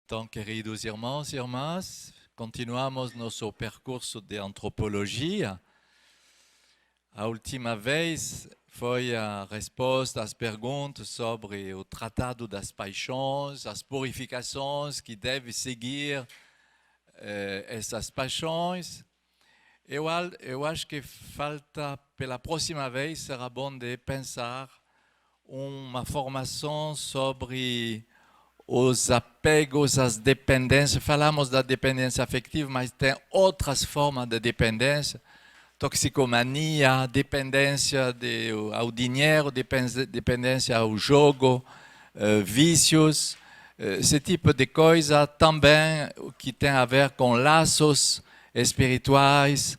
Então, queridos irmãos e irmãs, continuamos nosso percurso de antropologia. A última vez foi a resposta às perguntas sobre o Tratado das Paixões, as purificações que devem seguir essas paixões. Eu acho que falta, pela próxima vez, será bom de pensar uma formação sobre os apegos, as dependências. Falamos da dependência afetiva, mas tem outras formas de dependência. Toxicomania, dependência ao dinheiro, dependência ao jogo, vícios. Esse tipo de coisa também que tem a ver com laços espirituais,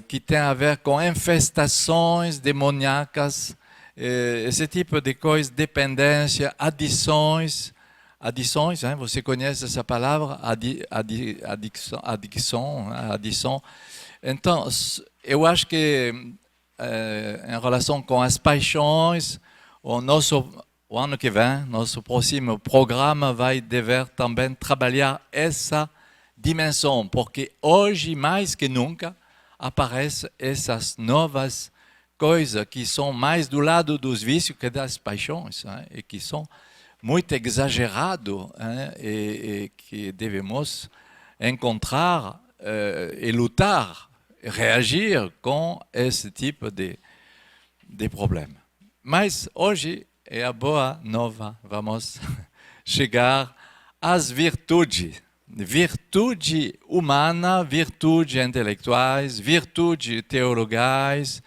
que tem a ver com infestações demoníacas, esse tipo de coisa, dependência, adições, hein? Você conhece essa palavra, adição. Então, eu acho que em relação com as paixões, o ano que vem, nosso próximo programa vai dever também trabalhar essa dimensão, porque hoje, mais que nunca, aparecem essas novas coisas que são mais do lado dos vícios que das paixões, hein? E que são muito exagerados, hein? E que devemos encontrar e lutar, reagir com esse tipo de problema. Mas hoje é a boa nova, vamos chegar às virtudes. Virtude humana, virtude intelectuais, virtude teologais,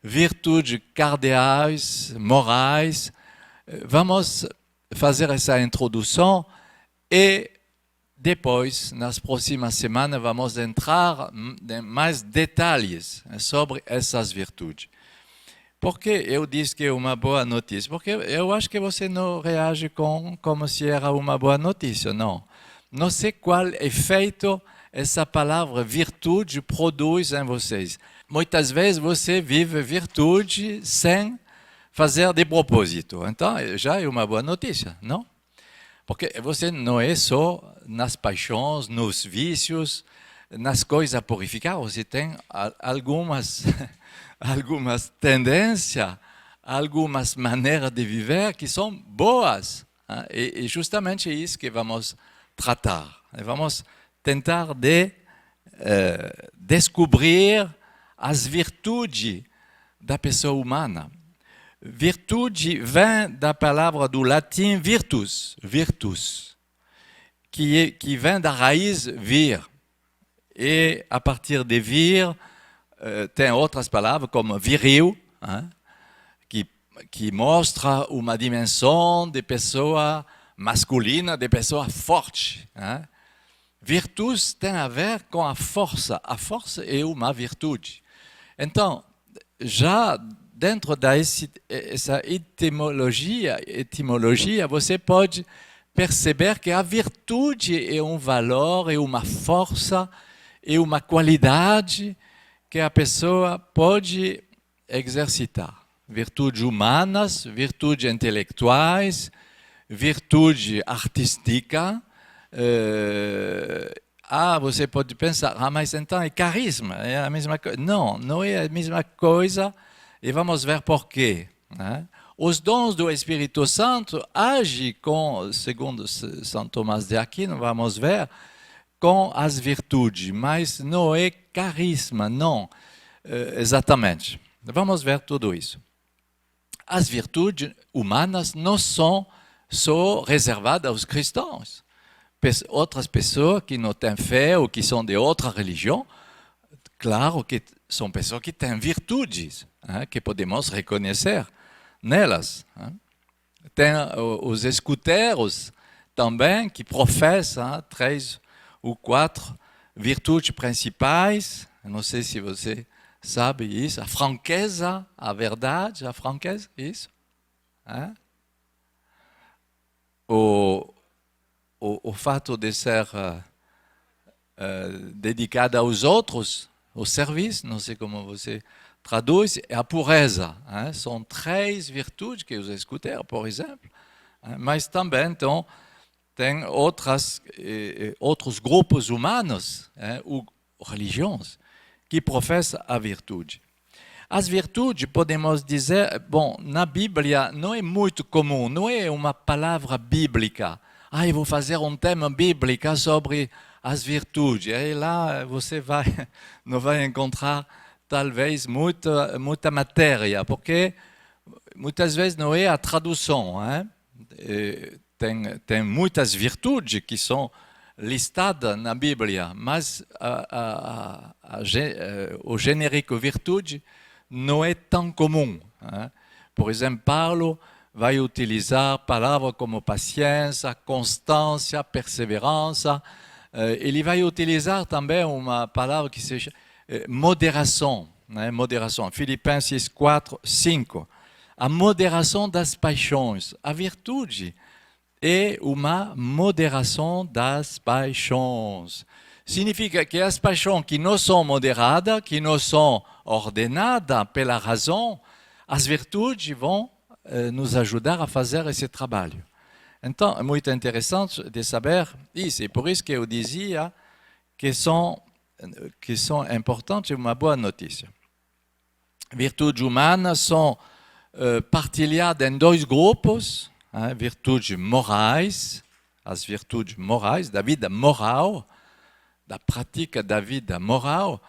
virtudes cardeais, morais. Vamos fazer essa introdução e depois, nas próximas semanas, vamos entrar em mais detalhes sobre essas virtudes. Por que eu disse que é uma boa notícia? Porque eu acho que você não reage como se era uma boa notícia, não. Não sei qual efeito essa palavra virtude produz em vocês. Muitas vezes você vive virtude sem fazer de propósito. Então, já é uma boa notícia, não? Porque você não é só nas paixões, nos vícios, nas coisas a purificar. Você tem algumas tendências, algumas maneiras de viver que são boas. E justamente isso que vamos tratar. Vamos tentar de descobrir as virtudes da pessoa humana. Virtude vem da palavra do latim virtus, que vem da raiz vir. E a partir de vir, tem outras palavras como viril, hein, que mostra uma dimensão de pessoa masculina, de pessoa forte. Hein. Virtus tem a ver com a força é uma virtude. Então, já dentro dessa etimologia, você pode perceber que a virtude é um valor, é uma força, é uma qualidade que a pessoa pode exercitar. Virtudes humanas, virtudes intelectuais, virtude artística. Você pode pensar, mas então é carisma, é a mesma coisa. Não, não é a mesma coisa e vamos ver por quê. Né? Os dons do Espírito Santo agem segundo São Tomás de Aquino, vamos ver, com as virtudes, mas não é carisma, não, exatamente. Vamos ver tudo isso. As virtudes humanas não são só reservadas aos cristãos. Outras pessoas que não têm fé ou que são de outra religião, claro que são pessoas que têm virtudes, hein, que podemos reconhecer nelas. Hein. Tem os escuteiros também que professam 3 ou 4 virtudes principais. Não sei se você sabe isso. A franqueza, a verdade, a franqueza, isso. Hein. O fato de ser dedicado aos outros, o serviço, não sei como você traduz, é a pureza. Hein? São 3 virtudes que os escuteiros, por exemplo. Mas também, então, tem outros grupos humanos, ou religiões que professam a virtude. As virtudes, podemos dizer, bom, na Bíblia não é muito comum, não é uma palavra bíblica. Eu vou fazer um tema bíblico sobre as virtudes. E lá você não vai encontrar, talvez, muita matéria, porque muitas vezes não é a tradução. Tem muitas virtudes que são listadas na Bíblia, mas o genérico virtude não é tão comum. Por exemplo, Paulo vai utilizar palavras como paciência, constância, perseverança. Ele vai utilizar também uma palavra que se chama moderação. Moderação. Filipenses 4, 5. A moderação das paixões. A virtude é uma moderação das paixões. Significa que as paixões que não são moderadas, que não são ordenadas pela razão, as virtudes vão nos ajudar a fazer esse trabalho. Então, é muito interessante de saber isso. E por isso que eu dizia que são importantes, uma boa notícia. Virtudes humanas são partilhadas em dois grupos, virtudes morais, as virtudes morais, da vida moral, da prática da vida moral,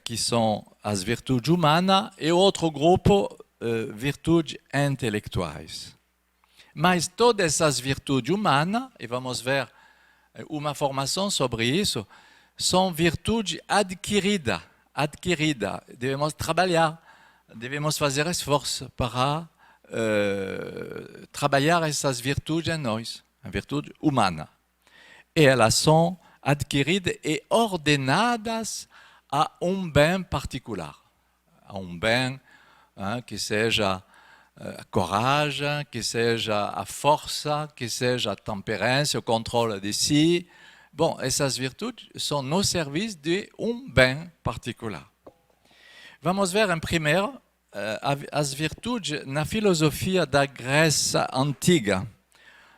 que são as virtudes humanas, e outro grupo, virtudes intelectuais. Mas todas essas virtudes humanas, e vamos ver uma formação sobre isso, são virtudes adquiridas. Devemos trabalhar, devemos fazer esforço para trabalhar essas virtudes em nós, a virtude humana. E elas são adquiridas e ordenadas a um bem particular, a um bem que seja a coragem, que seja a força, que seja a temperança, o controle de si. Bom, essas virtudes são no serviço de um bem particular. Vamos ver em primeiro as virtudes na filosofia da Grécia antiga,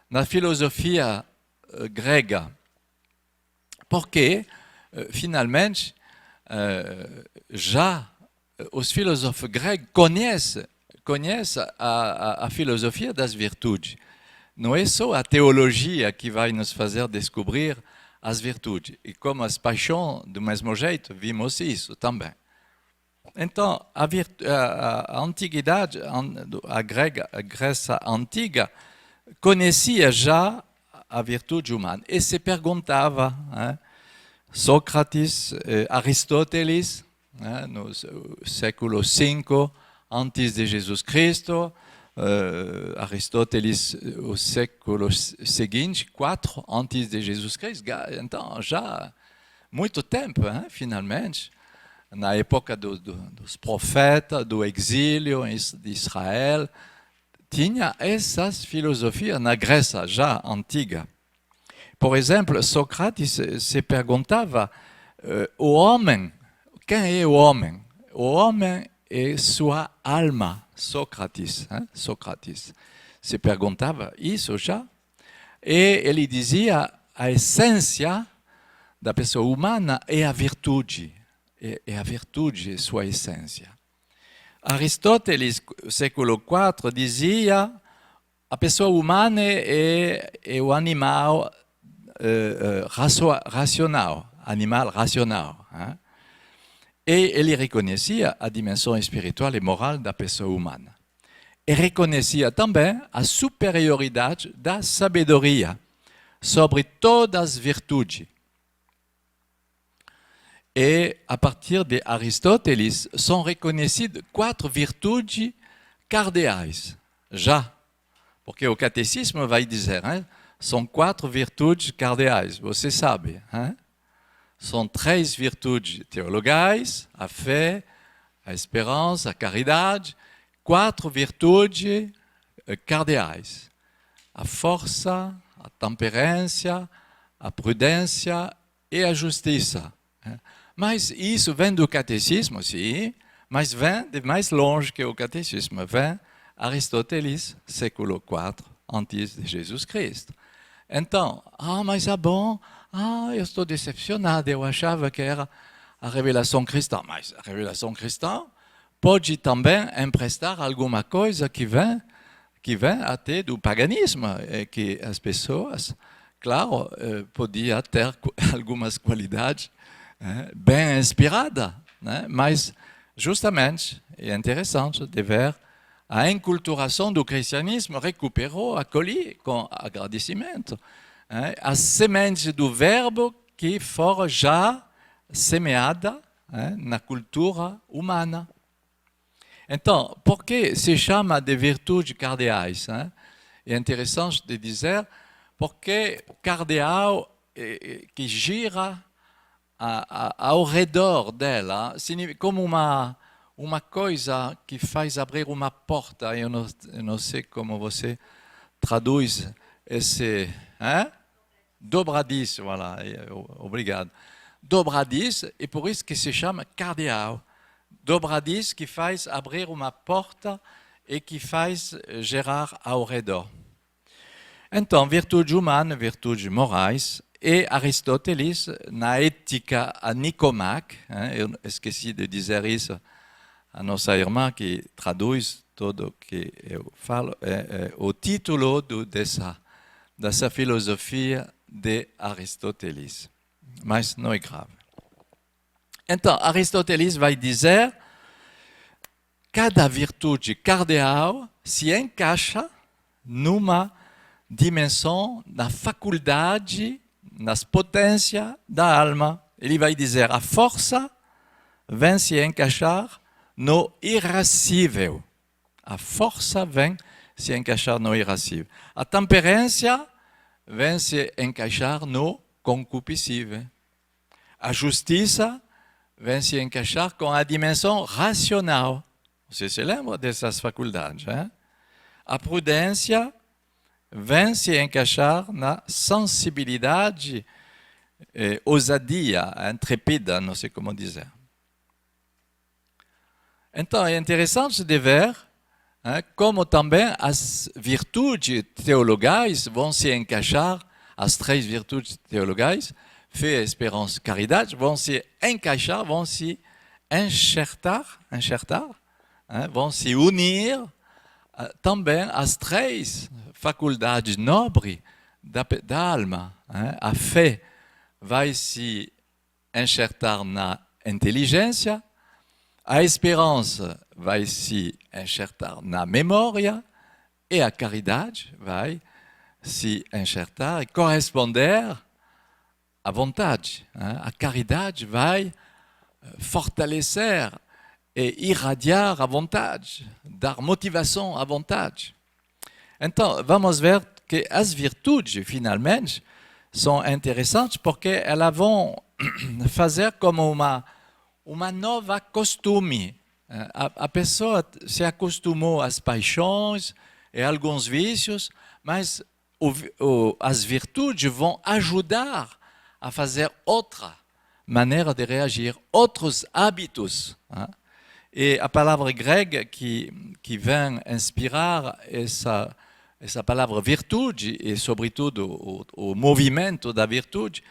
na filosofia grega. Porque, finalmente, já os filósofos gregos conhecem a filosofia das virtudes. Não é só a teologia que vai nos fazer descobrir as virtudes. E como as paixões, do mesmo jeito, vimos isso também. Então, a antiguidade, a Grécia antiga, conhecia já a virtude humana e se perguntava, Sócrates, Aristóteles, no século V antes de Jesus Cristo, Aristóteles o século seguinte, 4 antes de Jesus Cristo. Então, já muito tempo, finalmente, na época dos profetas, do exílio de Israel, tinha essas filosofias na Grécia já antiga. Por exemplo, Sócrates se perguntava, o homem, quem é o homem? O homem é sua alma, Sócrates. Sócrates se perguntava isso já. E ele dizia, a essência da pessoa humana é a virtude. É a virtude sua essência. Aristóteles, século IV, dizia a pessoa humana é o animal racional, E ele reconhecia a dimensão espiritual e moral da pessoa humana. E reconhecia também a superioridade da sabedoria sobre todas as virtudes. E, a partir de Aristóteles, são reconhecidas 4 virtudes cardeais, já. Porque o catecismo vai dizer, são 4 virtudes cardeais, você sabe. São 3 virtudes teologais, a fé, a esperança, a caridade. 4 virtudes cardeais, a força, a temperança, a prudência e a justiça. Mas isso vem do catecismo, sim, mas vem de mais longe que o catecismo. Vem Aristóteles, século IV, antes de Jesus Cristo. Então, mas é bom, eu estou decepcionado, eu achava que era a revelação cristã. Mas a revelação cristã pode também emprestar alguma coisa que vem até do paganismo, e que as pessoas, claro, podiam ter algumas qualidades bem inspiradas, né? Mas justamente é interessante de ver a enculturação do cristianismo recuperou, acolhi com agradecimento as sementes do verbo que foram já semeadas na cultura humana. Então, por que se chama de virtudes cardeais? É interessante de dizer porque cardeal que gira ao redor dela, como uma coisa que faz abrir uma porta. Eu não sei como você traduz esse... Dobradiço, voilà, obrigado. Dobradiço, e por isso que se chama cardeal. Dobradiço que faz abrir uma porta e que faz gerar ao redor. Então, virtudes humanas, virtudes morais, e Aristóteles, na Ética a Nicomaque, eu esqueci de dizer isso a nossa irmã que traduz tudo que eu falo, o título dessa filosofia de Aristóteles. Mas não é grave. Então, Aristóteles vai dizer cada virtude cardeal se encaixa numa dimensão da faculdade, nas potências da alma. Ele vai dizer a força vem se encaixar no irascível. A força vem se encaixar no irascível. A temperância vem se encaixar no concupiscível. A justiça vem se encaixar com a dimensão racional. Você se lembra dessas faculdades, hein? A prudência vem se encaixar na sensibilidade, ousadia, intrépida, não sei como dizer. Então, é interessante de ver como também as virtudes teologais vão se encaixar, as 3 virtudes teologais, fé, esperança, caridade, vão se encaixar, vão se enxertar, vão se unir também as 3 faculdades nobres da alma. A fé vai se enxertar na inteligência, a esperança vai se enxertar na memória e a caridade vai se enxertar e corresponder à vontade. A caridade vai fortalecer e irradiar a vontade, dar motivação à vontade. Então, vamos ver que as virtudes, finalmente, são interessantes porque elas vão fazer como uma nova costume. A pessoa se acostumou às paixões e a alguns vícios, mas as virtudes vão ajudar a fazer outra maneira de reagir, outros hábitos. E a palavra grega que vem inspirar essa palavra virtude e, sobretudo, o movimento da virtude,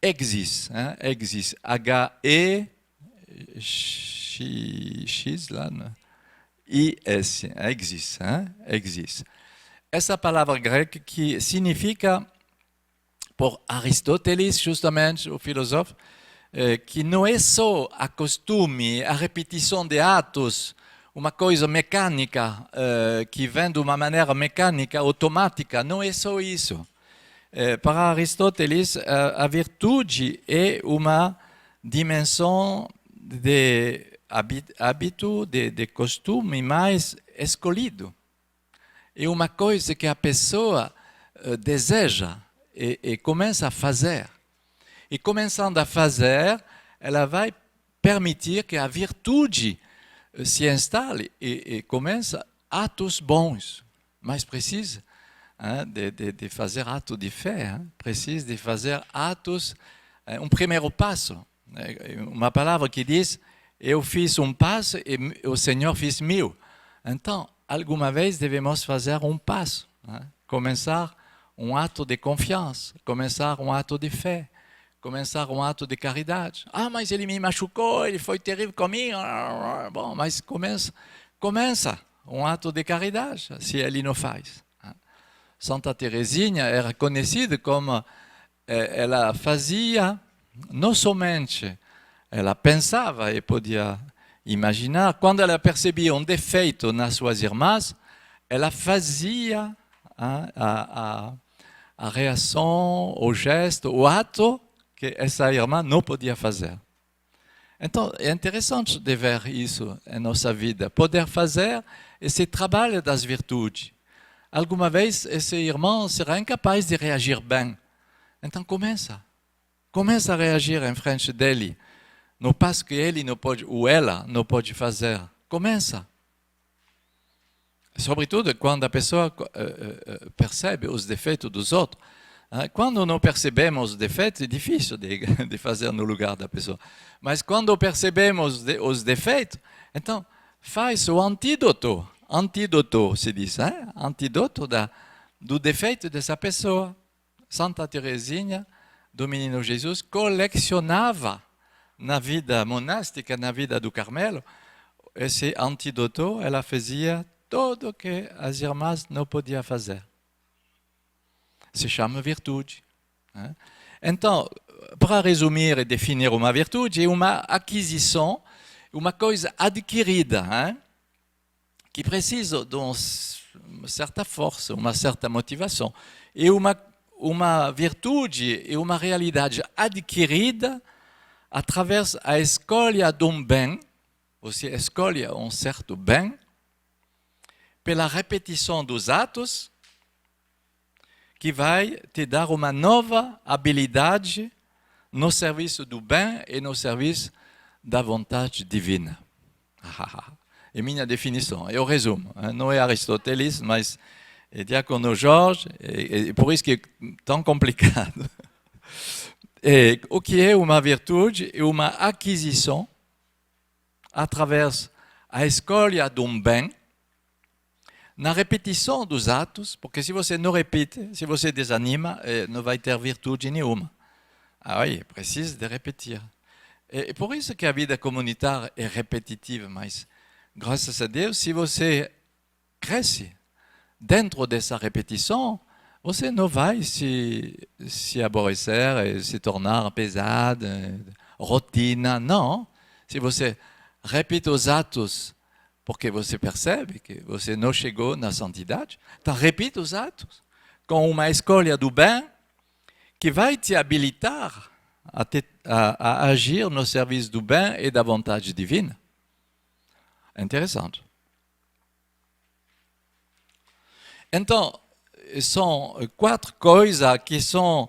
existe. Existe. H-E-X lá, né? I-S. Existe. Existe. Essa palavra grega que significa, por Aristóteles, justamente, o filósofo, que não é só a costume, a repetição de atos, uma coisa mecânica, que vem de uma maneira mecânica, automática, não é só isso. Para Aristóteles, a virtude é uma dimensão de hábito, de costume mais escolhido. É uma coisa que a pessoa deseja e começa a fazer. E começando a fazer, ela vai permitir que a virtude se instale e comece atos bons. Mas precisa de fazer atos de fé, precisa de fazer atos, um primeiro passo. Uma palavra que diz, eu fiz um passo e o Senhor fez 1000. Então, alguma vez devemos fazer um passo, começar um ato de confiança, começar um ato de fé, começar um ato de caridade. Ah, mas ele me machucou, ele foi terrível comigo. Bom, mas começa um ato de caridade, se ele não faz. Santa Teresinha era conhecida como ela fazia, não somente ela pensava e podia imaginar, quando ela percebia um defeito nas suas irmãs, ela fazia a reação, o gesto, o ato que essa irmã não podia fazer. Então, é interessante de ver isso em nossa vida, poder fazer esse trabalho das virtudes. Alguma vez, esse irmão será incapaz de reagir bem. Então, começa a reagir em frente dele. Não passa que ele não pode, ou ela não pode fazer. Começa. Sobretudo quando a pessoa percebe os defeitos dos outros. Quando não percebemos os defeitos, é difícil de fazer no lugar da pessoa. Mas quando percebemos os defeitos, então faz o antídoto. Antídoto, se diz, antídoto do defeito dessa pessoa. Santa Teresinha do Menino Jesus colecionava na vida monástica, na vida do Carmelo, esse antídoto, ela fazia tudo que as irmãs não podiam fazer. Se chama virtude. Então, para resumir e definir uma virtude, é uma aquisição, uma coisa adquirida, que precisa de uma certa força, uma certa motivação. E uma virtude é uma realidade adquirida através da escolha de um bem, você escolhe um certo bem, pela repetição dos atos, que vai te dar uma nova habilidade no serviço do bem e no serviço da vontade divina. É minha definição, eu resumo. Não é Aristóteles, mas é Diácono Jorge, e por isso que é tão complicado. E o que é uma virtude? É uma aquisição através da escolha de um bem, na repetição dos atos, porque se você não repete, se você desanima, não vai ter virtude nenhuma. Aí, precisa de repetir. É por isso que a vida comunitária é repetitiva, mas, graças a Deus, se você cresce dentro dessa repetição, você não vai se aborrecer e se tornar pesado, rotina. Não. Se você repete os atos porque você percebe que você não chegou na santidade, então repita os atos com uma escolha do bem que vai te habilitar a agir no serviço do bem e da vontade divina. É interessante. Então, são 4 coisas que são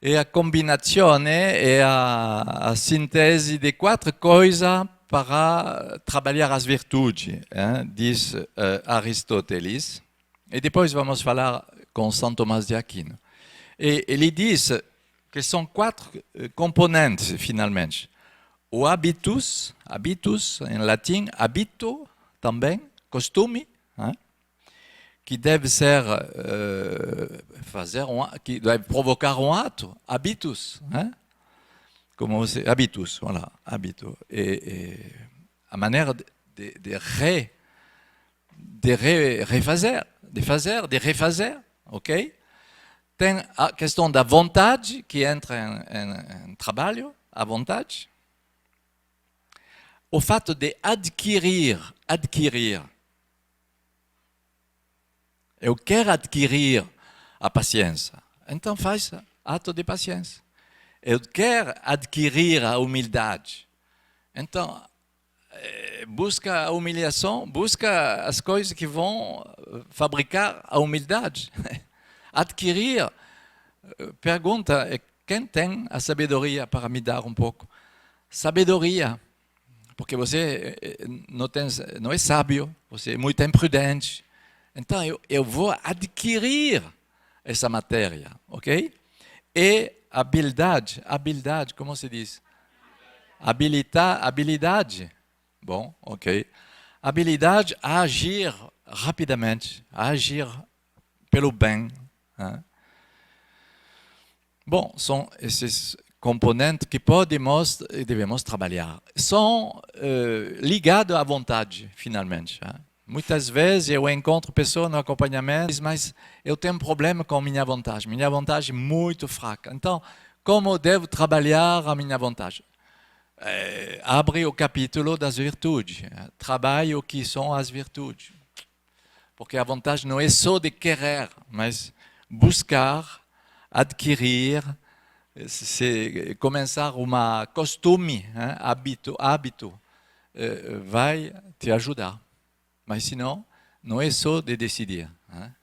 a combinação e a síntese de 4 coisas para trabalhar as virtudes, diz Aristóteles. E depois vamos falar com São Tomás de Aquino. E ele diz que são 4 componentes, finalmente. O habitus em latim, habito também, costume, que deve ser que deve provocar um ato, habitus, como você, habitus, voilà, habito. E a maneira de refazer, ok? Tem a questão da vontade, que entra em trabalho, a vontade. O fato de adquirir. Eu quero adquirir a paciência. Então faz ato de paciência. Eu quero adquirir a humildade. Então, busca a humilhação, busca as coisas que vão fabricar a humildade. Adquirir, pergunta, quem tem a sabedoria para me dar um pouco? Sabedoria, porque você não é sábio, você é muito imprudente. Então, eu vou adquirir essa matéria, ok? E habilidade, como se diz? Habilidade. Bom, ok. Habilidade a agir rapidamente, a agir pelo bem, Hein? Bom, são esses componentes que podemos e devemos trabalhar. São ligados à vontade, finalmente. Hein? Muitas vezes eu encontro pessoas no acompanhamento, mas eu tenho um problema com minha vontade. Minha vontade é muito fraca. Então, como eu devo trabalhar a minha vontade? Abre o capítulo das virtudes. Trabalhe o que são as virtudes. Porque a vontade não é só de querer, mas buscar, adquirir, começar uma costume, hein, hábito vai te ajudar. Mas senão, não é só de decidir. Hein.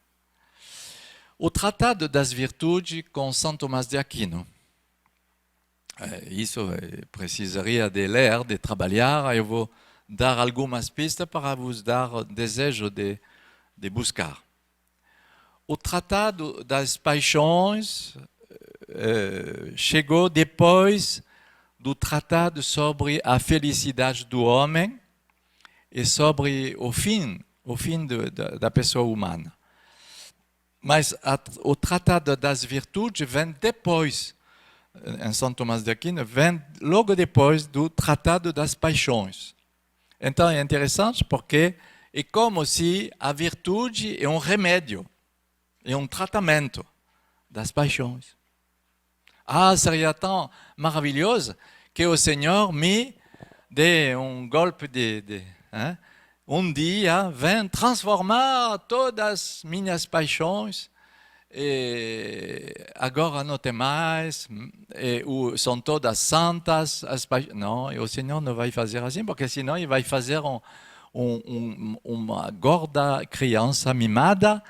O Tratado das Virtudes com São Tomás de Aquino. Isso precisaria de ler, de trabalhar. Eu vou dar algumas pistas para vos dar o desejo de buscar. O Tratado das Paixões chegou depois do Tratado sobre a felicidade do homem e sobre o fim da pessoa humana. Mas o Tratado das Virtudes vem depois, em São Tomás de Aquino, vem logo depois do Tratado das Paixões. Então é interessante porque é como se a virtude é um remédio, é um tratamento das paixões. Seria tão maravilhoso que o Senhor me dê um golpe hein? Um dia vem transformar todas as minhas paixões e agora não tem mais, são todas santas as paixões. Não, o Senhor não vai fazer assim, porque senão ele vai fazer uma gorda criança mimada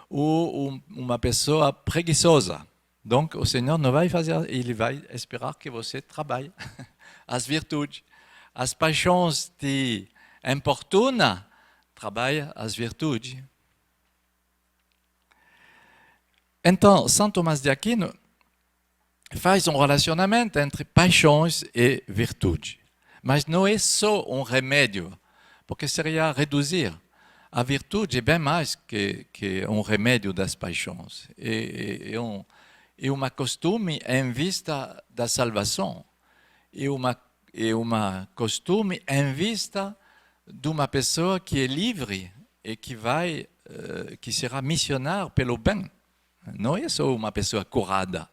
ou uma pessoa preguiçosa. Donc, o Senhor não vai fazer, ele vai esperar que você trabalhe as virtudes. As paixões te importunam, trabalha as virtudes. Então, São Tomás de Aquino faz um relacionamento entre paixões e virtude. Mas não é só um remédio, porque seria reduzir. A virtude é bem mais que um remédio das paixões. É uma costume em vista da salvação. É uma costume em vista de uma pessoa que é livre e que será missionária pelo bem. Não é só uma pessoa curada.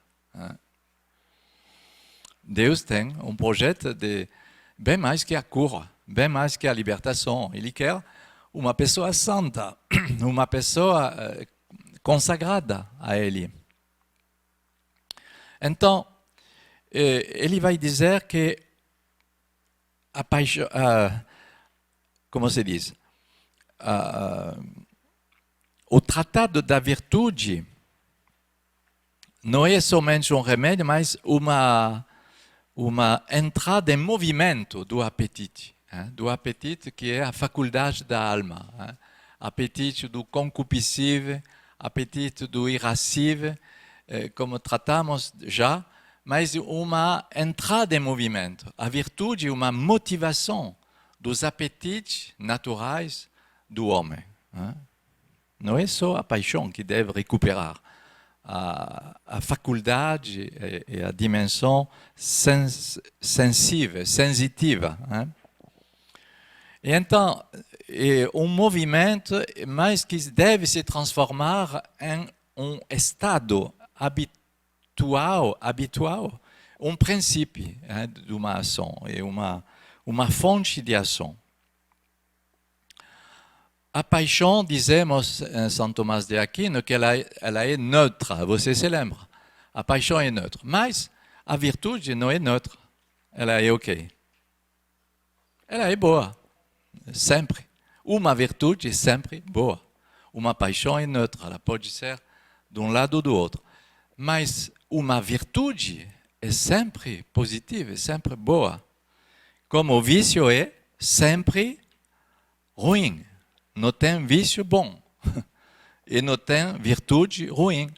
Deus tem um projeto de bem mais que a cura, bem mais que a libertação. Ele quer uma pessoa santa, uma pessoa consagrada a Ele. Então, ele vai dizer que a paixão, como se diz, o Tratado da Virtude não é somente um remédio, mas uma entrada em movimento do apetite. Do apetite que é a faculdade da alma. Apetite do concupiscível, apetite do irascível, como tratamos já, mas uma entrada em movimento. A virtude é uma motivação dos apetites naturais do homem. Não é só a paixão que deve recuperar. A faculdade e a dimensão sensitiva. E então, é um movimento, mas que deve se transformar em um estado habitual, um princípio de uma ação, e uma fonte de ação. A paixão, dizemos em São Tomás de Aquino, que ela é neutra, você se lembra. A paixão é neutra, mas a virtude não é neutra. Ela é ok. Ela é boa, sempre. Uma virtude é sempre boa. Uma paixão é neutra, ela pode ser de um lado ou do outro. Mas uma virtude é sempre positiva, é sempre boa. Como o vício é sempre ruim. Não tem vício bom e não tem virtude ruim.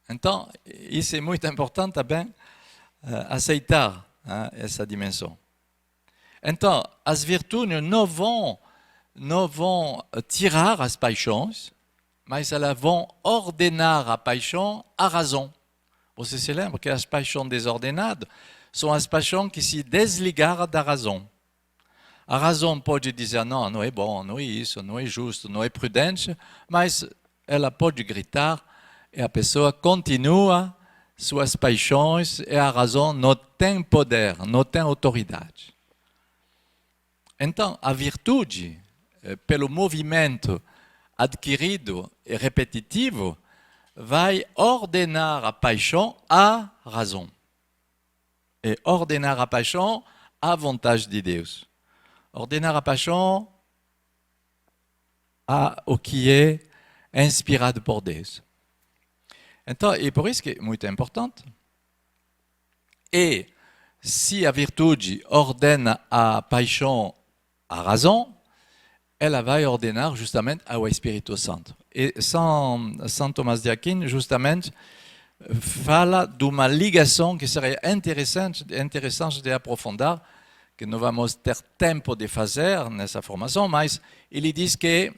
Então, isso é muito importante também, aceitar essa dimensão. Então, as virtudes não vão tirar as paixões, mas elas vão ordenar a paixão à razão. Você se lembra que as paixões desordenadas são as paixões que se desligaram da razão. A razão pode dizer, não, não é bom, não é isso, não é justo, não é prudente, mas ela pode gritar e a pessoa continua suas paixões e a razão não tem poder, não tem autoridade. Então, a virtude, pelo movimento adquirido e repetitivo, vai ordenar a paixão à razão. E ordenar a paixão à vontade de Deus. Ordenar a paixão ao que é inspirado por Deus. Então, e por isso que é muito importante. E se a virtude ordena a paixão à razão, ela vai ordenar justamente ao Espírito Santo. E São Tomás de Aquino, justamente, fala de uma ligação que seria interessante de aprofundar, que não vamos ter tempo de fazer nessa formação, mas ele diz que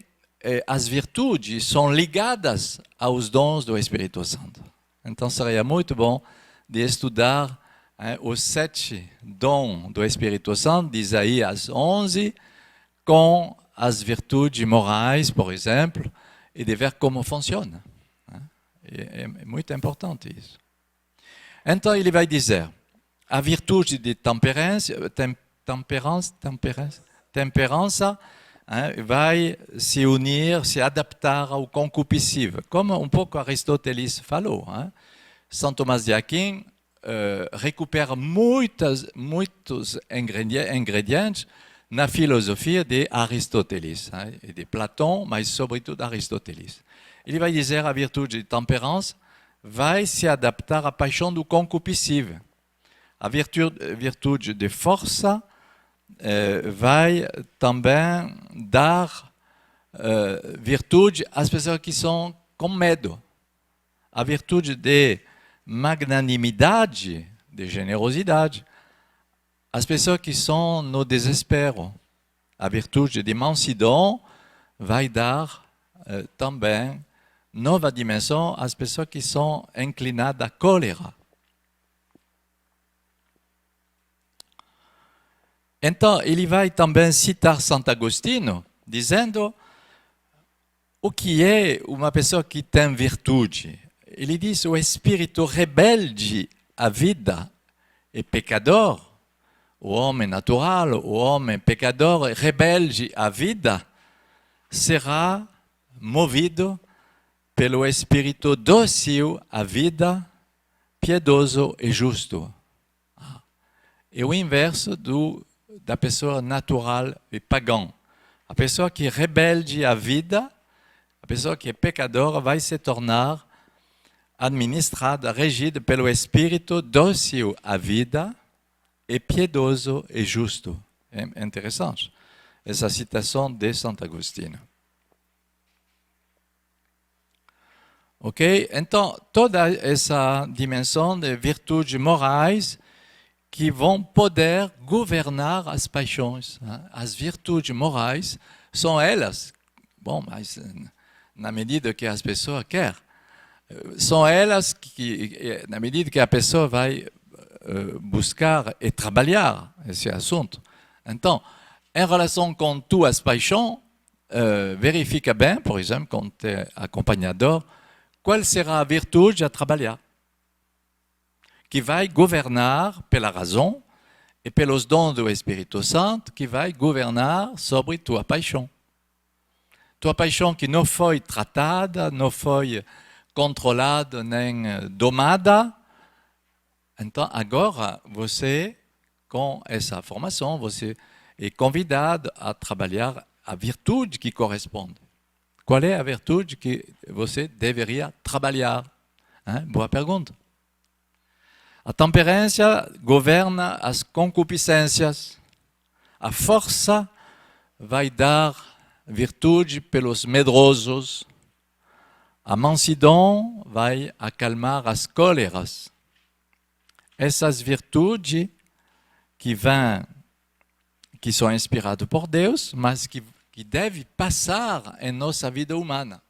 as virtudes são ligadas aos dons do Espírito Santo. Então seria muito bom de estudar os 7 dons do Espírito Santo, de Isaías 11, com as virtudes morais, por exemplo, e de ver como funciona. É muito importante isso. Então ele vai dizer, a virtude de temperança vai se unir, se adaptar ao concupiscível, como um pouco Aristóteles falou. São Tomás de Aquino recupera muitos ingredientes na filosofia de Aristóteles, e de Platão, mas sobretudo Aristóteles. Ele vai dizer a virtude de temperança vai se adaptar à paixão do concupiscível. A virtude de força vai também dar virtude às pessoas que são com medo. A virtude de magnanimidade, de generosidade, as pessoas que são no desespero. A virtude de mansidão vai dar também nova dimensão às pessoas que são inclinadas à cólera. Então, ele vai também citar Santo Agostinho, dizendo o que é uma pessoa que tem virtude. Ele diz, o espírito rebelde à vida é pecador. O homem natural, o homem pecador, rebelde à vida, será movido pelo espírito dócil à vida, piedoso e justo. É o inverso da pessoa natural e pagã. A pessoa que é rebelde à vida, a pessoa que é pecadora, vai se tornar administrada, regida pelo espírito dócil à vida e piedoso e justo. É interessante essa citação de Santo Agostinho. Ok? Então, toda essa dimensão de virtudes morais que vão poder governar as paixões. As virtudes morais são elas, bom, mas na medida que as pessoas querem, são elas que, na medida que a pessoa vai buscar e trabalhar esse assunto. Então, em relação com tuas paixões, verifica bem, por exemplo, quando tu é acompanhador, qual será a virtude a trabalhar, que vai governar pela razão e pelos dons do Espírito Santo, que vai governar sobre tua paixão. Tua paixão que não foi tratada, não foi controlada nem domada. Então, agora, você, com essa formação, você é convidado a trabalhar a virtude que corresponde. Qual é a virtude que você deveria trabalhar? Boa pergunta. A temperança governa as concupiscências. A força vai dar virtude pelos medrosos. A mansidão vai acalmar as cóleras. Essas virtudes que são inspiradas por Deus, mas que devem passar em nossa vida humana.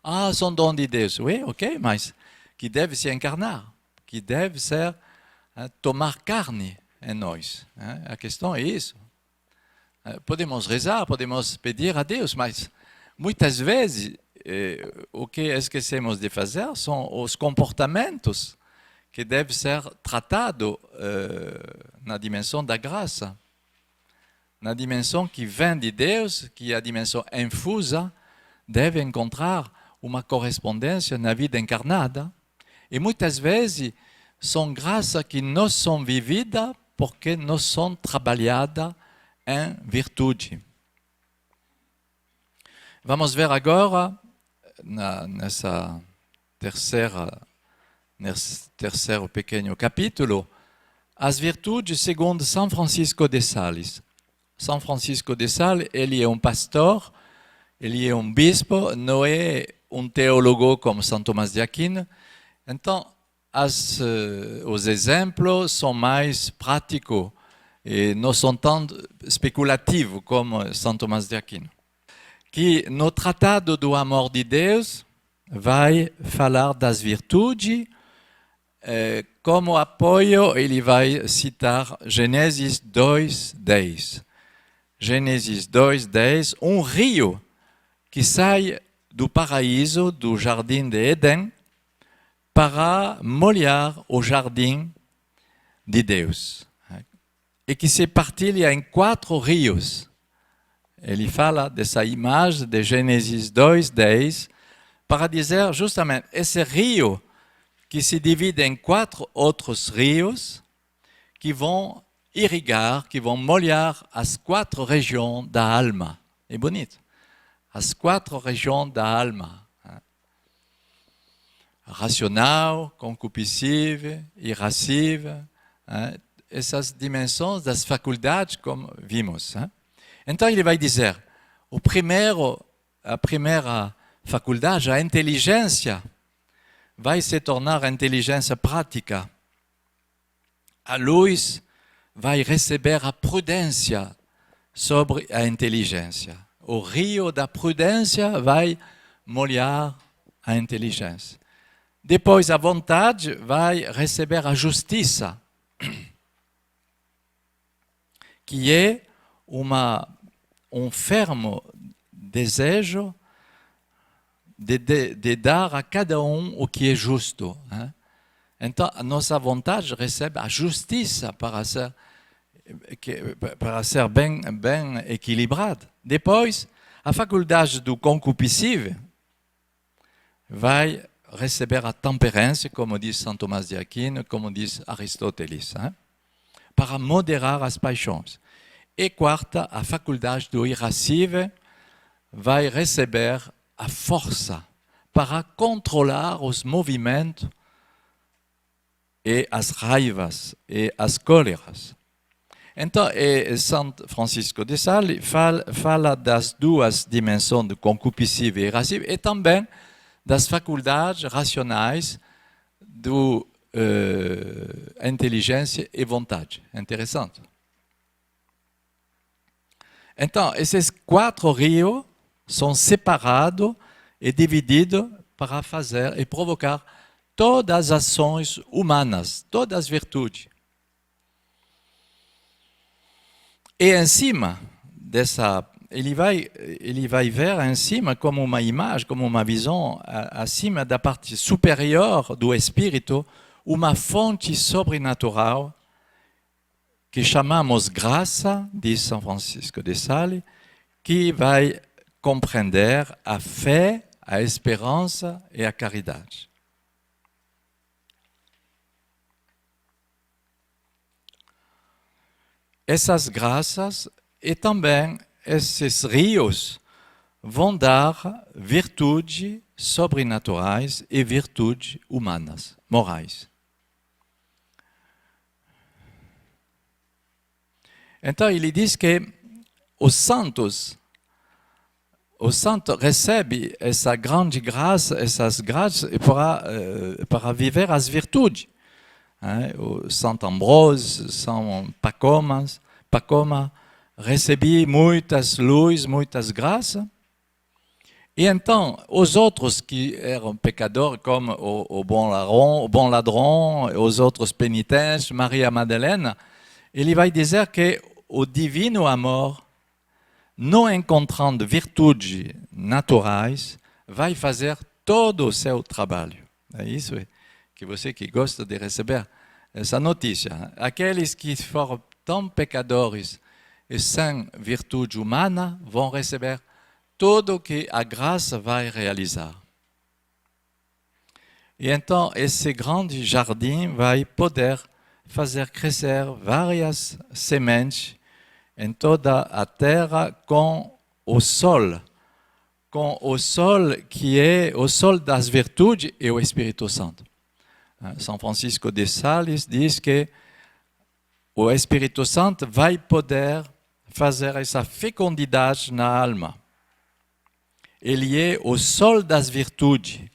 Ah, são dons de Deus. Oui, ok, mas que deve se encarnar, que deve ser tomar carne em nós. A questão é isso. Podemos rezar, podemos pedir a Deus, mas muitas vezes o que esquecemos de fazer são os comportamentos que devem ser tratados na dimensão da graça, na dimensão que vem de Deus, que é a dimensão infusa, deve encontrar uma correspondência na vida encarnada. E muitas vezes são graças que não são vividas porque não são trabalhadas em virtude. Vamos ver agora, nesse terceiro pequeno capítulo, as virtudes segundo São Francisco de Sales. São Francisco de Sales, ele é um pastor, ele é um bispo, não é um teólogo como São Tomás de Aquino. Então, os exemplos são mais práticos e não são tão especulativos como São Tomás de Aquino. Que no Tratado do Amor de Deus vai falar das virtudes. Como apoio, ele vai citar Gênesis 2:10. Gênesis 2:10, um rio que sai do paraíso, do jardim de Éden, para molhar o jardim de Deus. E que se partilha em 4 rios. Ele fala dessa imagem de Gênesis 2:10 para dizer justamente esse rio que se divide em 4 outros rios que vão irrigar, que vão molhar as 4 regiões da alma. É bonito. As 4 regiões da alma. Racional, concupiscível, irascível. Essas dimensões das faculdades, como vimos. Então ele vai dizer, a primeira faculdade, a inteligência, vai se tornar inteligência prática. A luz vai receber a prudência sobre a inteligência. O rio da prudência vai molhar a inteligência. Depois, a vontade vai receber a justiça, que é um fermo desejo de dar a cada um o que é justo. Então, a nossa vontade recebe a justiça para ser bem equilibrada. Depois, a faculdade do concupiscível vai receber a temperança, como diz São Tomás de Aquino, como diz Aristóteles, para moderar as paixões. E quarta, a faculdade do irascível vai receber a força para controlar os movimentos e as raivas e as cóleras. Então, São Francisco de Sales fala das 2 dimensões do concupiscível e irascível e também das faculdades racionais do inteligência e vontade. Interessante. Então, esses 4 rios são separados e divididos para fazer e provocar todas as ações humanas, todas as virtudes. E em cima dessa, ele vai ver em cima como uma imagem, como uma visão, acima da parte superior do espírito, uma fonte sobrenatural que chamamos graça, diz São Francisco de Sales, que vai compreender a fé, a esperança e a caridade. Essas graças e também esses rios vão dar virtudes sobrenaturais e virtudes humanas, morais. Então ele diz que os santos recebem essa grande graça, essas graças para viver as virtudes. O Santo Ambrósio, São Pacoma recebi muitas luzes, muitas graças. E então, os outros que eram pecadores, como o bom ladrão, os outros penitentes, Maria Madalena, ele vai dizer que o divino amor, não encontrando virtudes naturais, vai fazer todo o seu trabalho. É isso que você que gosta de receber essa notícia. Aqueles que foram tão pecadores e sem virtude humana vão receber tudo que a graça vai realizar. E então, esse grande jardim vai poder fazer crescer várias sementes em toda a terra com o sol que é o sol das virtudes e o Espírito Santo. São Francisco de Sales diz que o Espírito Santo vai poder fazer essa fecundidade na alma. Ele é o sol das virtudes.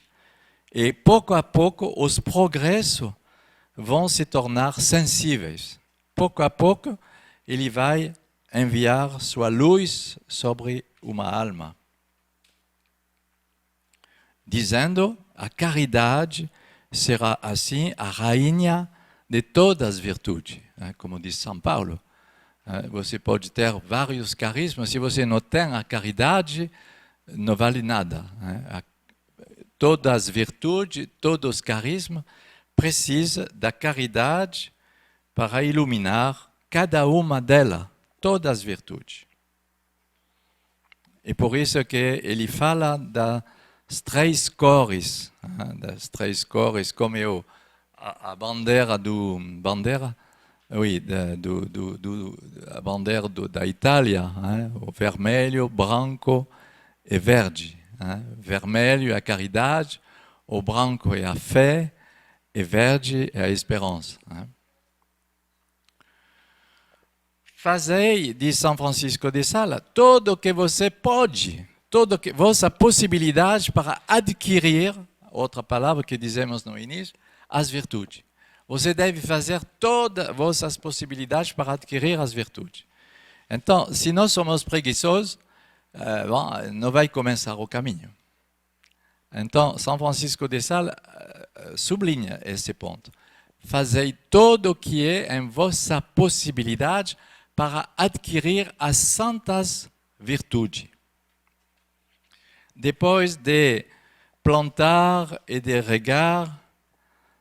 E pouco a pouco os progressos vão se tornar sensíveis. Pouco a pouco ele vai enviar sua luz sobre uma alma. Dizendo, a caridade será assim a rainha de todas as virtudes. Como diz São Paulo. Você pode ter vários carismas, se você não tem a caridade, não vale nada. Todas as virtudes, todos os carismas precisam da caridade para iluminar cada uma delas, todas as virtudes. E por isso que ele fala das três cores, como eu, a bandeira a bandeira da Itália, o vermelho, branco e verde. Vermelho é a caridade, o branco é a fé, e verde é a esperança. Fazei, diz São Francisco de Sales, tudo o que você pode, toda a vossa possibilidade para adquirir, outra palavra que dizemos no início, as virtudes. Você deve fazer todas as vossas possibilidades para adquirir as virtudes. Então, se nós somos preguiçosos, não vai começar o caminho. Então, São Francisco de Sales sublinha esse ponto. Fazei tudo o que é em vossa possibilidade para adquirir as santas virtudes. Depois de plantar e de regar,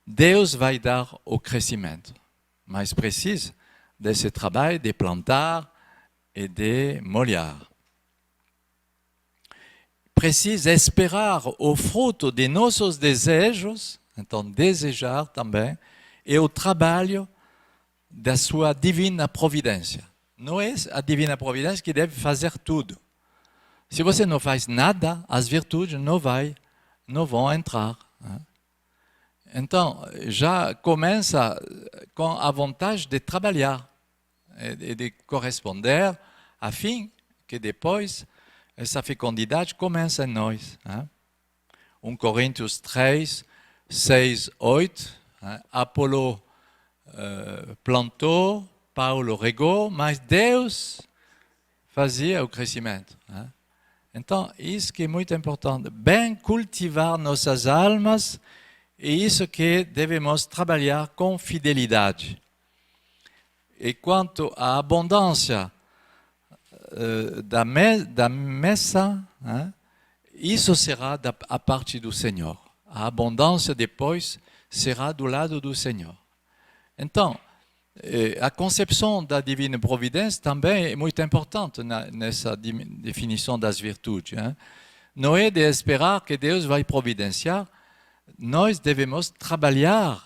Deus vai dar o crescimento. Mas precisa desse trabalho de plantar e de molhar. Precisa esperar o fruto de nossos desejos, então desejar também, e o trabalho da sua divina providência. Não é a divina providência que deve fazer tudo. Se você não faz nada, as virtudes não vão entrar. Então, já começa com a vontade de trabalhar e de corresponder, a fim que depois essa fecundidade começa em nós. 1 Coríntios 3, 6, 8. Apolo plantou, Paulo regou, mas Deus fazia o crescimento. Então, isso que é muito importante. Bem cultivar nossas almas, é isso que devemos trabalhar com fidelidade. E quanto à abundância da mesa, isso será a parte do Senhor. A abundância depois será do lado do Senhor. Então, a concepção da divina providência também é muito importante nessa definição das virtudes. Não é de esperar que Deus vai providenciar, nós devemos trabalhar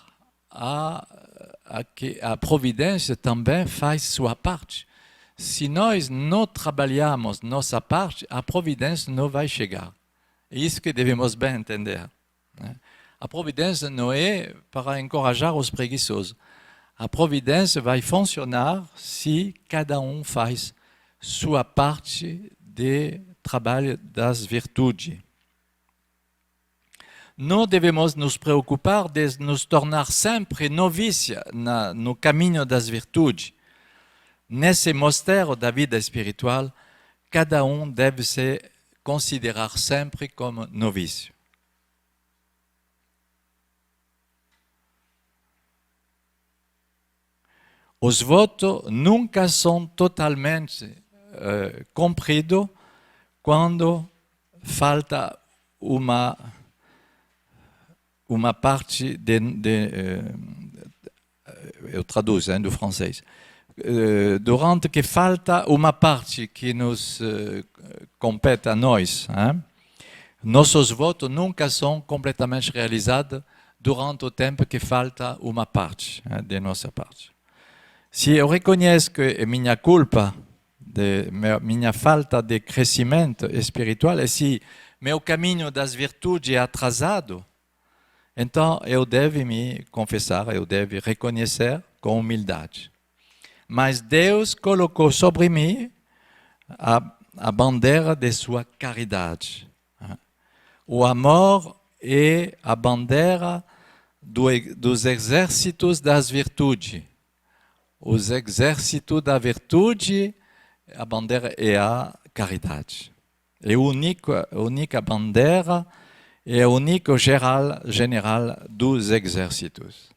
que a providência também faz sua parte. Se nós não trabalhamos nossa parte, a providência não vai chegar. É isso que devemos bem entender. A providência não é para encorajar os preguiçosos. A providência vai funcionar se cada um faz sua parte de trabalho das virtudes. Não devemos nos preocupar de nos tornar sempre novices no caminho das virtudes. Nesse mosteiro da vida espiritual, cada um deve se considerar sempre como no vício. Os votos nunca são totalmente cumpridos quando falta uma parte eu traduzo do francês. Durante que falta uma parte que nos compete a nós, nossos votos nunca são completamente realizados durante o tempo que falta uma parte de nossa parte. Se eu reconheço que é minha culpa, minha falta de crescimento espiritual, e se meu caminho das virtudes é atrasado, então eu devo me confessar, eu devo reconhecer com humildade. Mas Deus colocou sobre mim a bandeira de sua caridade. O amor é a bandeira dos exércitos das virtudes. Os exércitos da virtude, a bandeira é a caridade. É a única bandeira, é o único general dos exércitos.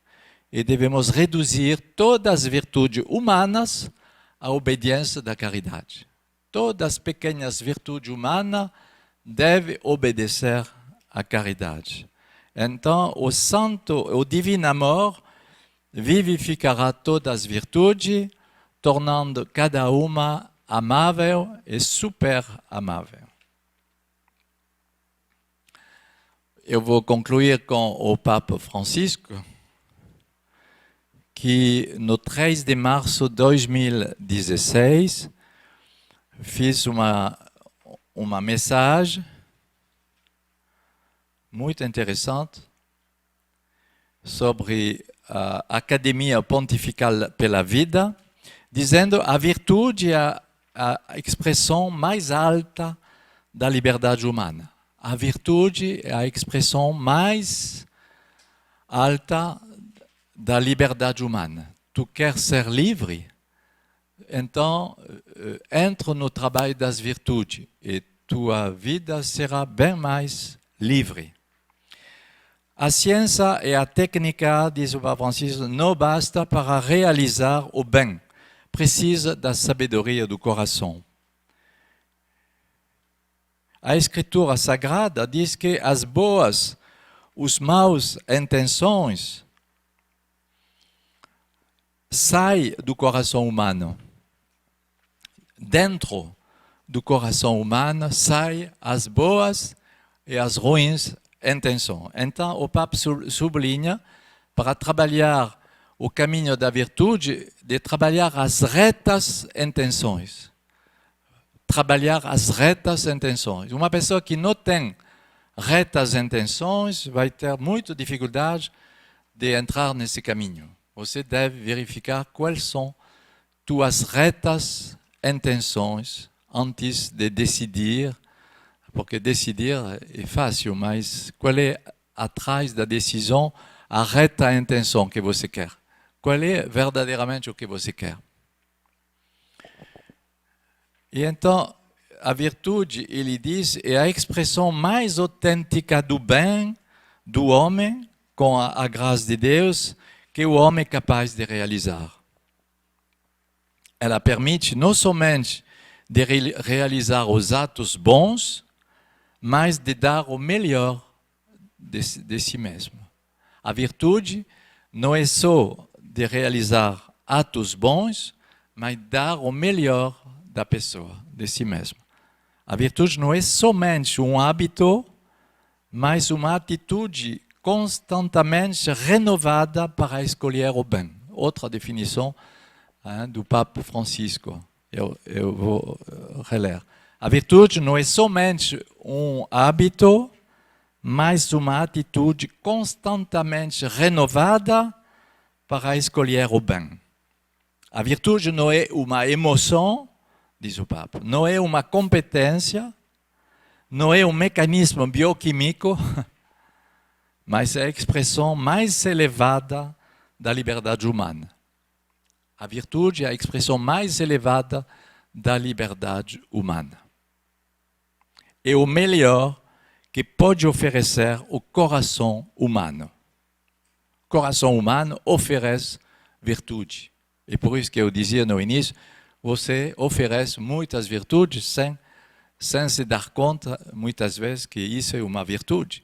E devemos reduzir todas as virtudes humanas à obediência da caridade. Todas as pequenas virtudes humanas devem obedecer à caridade. Então, o divino amor vivificará todas as virtudes, tornando cada uma amável e super amável. Eu vou concluir com o Papa Francisco, que no 3 de março de 2016 fez uma mensagem muito interessante sobre a Academia Pontifical pela Vida, dizendo que a virtude é a expressão mais alta da liberdade humana. A virtude é a expressão mais alta da liberdade humana. Tu queres ser livre? Então, entra no trabalho das virtudes e tua vida será bem mais livre. A ciência e a técnica, diz o Papa Francisco, não basta para realizar o bem. Precisa da sabedoria do coração. A Escritura Sagrada diz que as boas, os maus intenções saem do coração humano. Dentro do coração humano saem as boas e as ruins intenções. Então, o Papa sublinha, para trabalhar o caminho da virtude, de trabalhar as retas intenções. Trabalhar as retas intenções. Uma pessoa que não tem retas intenções vai ter muita dificuldade de entrar nesse caminho. Você deve verificar quais são tuas retas intenções antes de decidir, porque decidir é fácil, mas qual é atrás da decisão a reta intenção que você quer? Qual é verdadeiramente o que você quer? E então, a virtude, ele diz, é a expressão mais autêntica do bem do homem, com a graça de Deus, que o homem é capaz de realizar. Ela permite não somente de realizar os atos bons, mas de dar o melhor de si mesmo. A virtude não é só de realizar atos bons, mas dar o melhor da pessoa, de si mesmo. A virtude não é somente um hábito, mas uma atitude constantemente renovada para escolher o bem. Outra definição do Papa Francisco. Eu vou reler. A virtude não é somente um hábito, mas uma atitude constantemente renovada para escolher o bem. A virtude não é uma emoção, diz o Papa, não é uma competência, não é um mecanismo bioquímico, mas é a expressão mais elevada da liberdade humana. A virtude é a expressão mais elevada da liberdade humana. e o melhor que pode oferecer o coração humano. O coração humano oferece virtude. E por isso que eu dizia no início, você oferece muitas virtudes sem se dar conta, muitas vezes, que isso é uma virtude.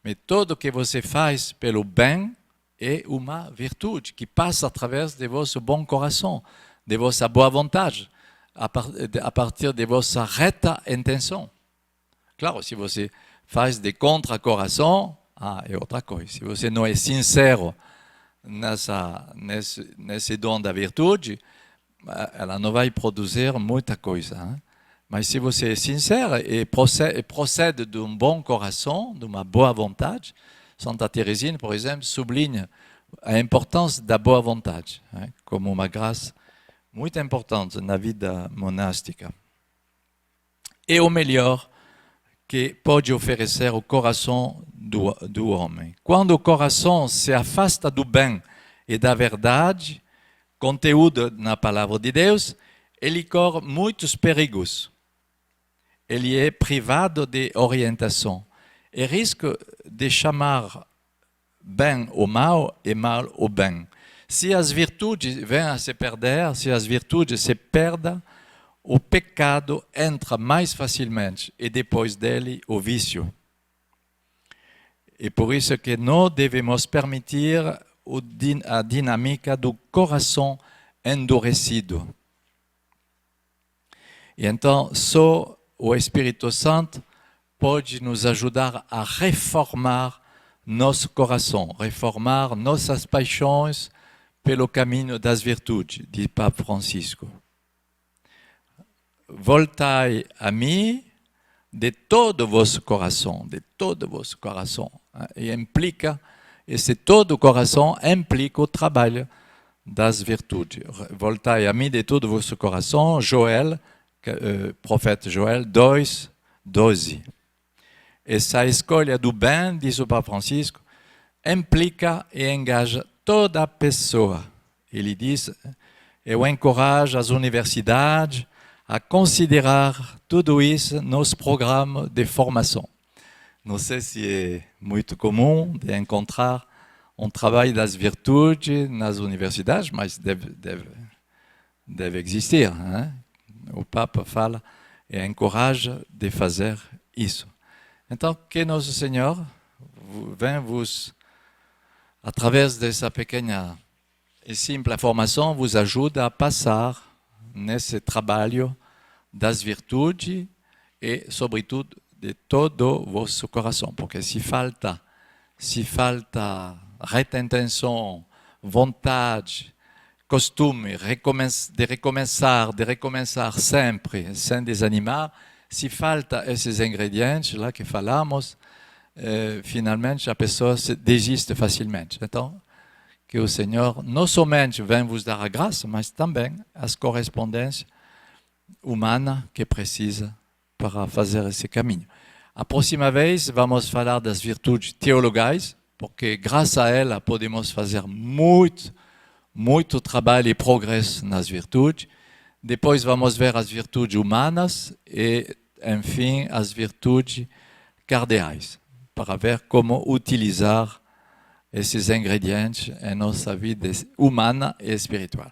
Mas tudo que você faz pelo bem é uma virtude que passa através de vosso bom coração, de vossa boa vontade, a partir de vossa reta intenção. Claro, se você faz de contra-coração, é outra coisa. Se você não é sincero nesse dom da virtude, ela não vai produzir muita coisa. Hein? Mas se você é sincero e procede de um bom coração, de uma boa vontade, Santa Teresina, por exemplo, sublinha a importância da boa vontade, hein? Como uma graça muito importante na vida monástica. É o melhor que pode oferecer o coração do homem. Quando o coração se afasta do bem e da verdade, conteúdo na palavra de Deus, ele corre muitos perigos. Ele é privado de orientação e risca de chamar bem o mal e mal o bem. Se as virtudes vêm a se perder, se as virtudes se perdem, o pecado entra mais facilmente e depois dele o vício. E por isso que não devemos permitir a dinâmica do coração endurecido. E então, só o Espírito Santo pode nos ajudar a reformar nosso coração, reformar nossas paixões pelo caminho das virtudes, diz Papa Francisco. Voltai a mim de todo o vosso coração, de todo o vosso coração. E implica, esse todo o coração implica o trabalho das virtudes. Voltai a mim de todo o vosso coração, Joel, profeta Joel 2:12. Essa escolha do bem, diz o Papa Francisco, implica e engaja toda a pessoa. Ele diz, eu encorajo as universidades a considerar tudo isso nos programas de formação. Não sei se é muito comum de encontrar um trabalho das virtudes nas universidades, mas deve existir. Hein? O Papa fala e encoraja de fazer isso. Então, que Nosso Senhor venha vos, através dessa pequena e simples formação, vos ajude a passar nesse trabalho das virtudes e, sobretudo, de todo o vosso coração. Porque se falta reta intenção, vontade, costume de recomeçar sempre, sem desanimar, se falta esses ingredientes lá que falamos, finalmente a pessoa desiste facilmente. Então, que o Senhor não somente vem vos dar a graça, mas também as correspondências humanas que precisa para fazer esse caminho. A próxima vez vamos falar das virtudes teologais, porque graças a ela podemos fazer muito trabalho e progresso nas virtudes. Depois vamos ver as virtudes humanas e, enfim, as virtudes cardeais, para ver como utilizar esses ingredientes em nossa vida humana e espiritual.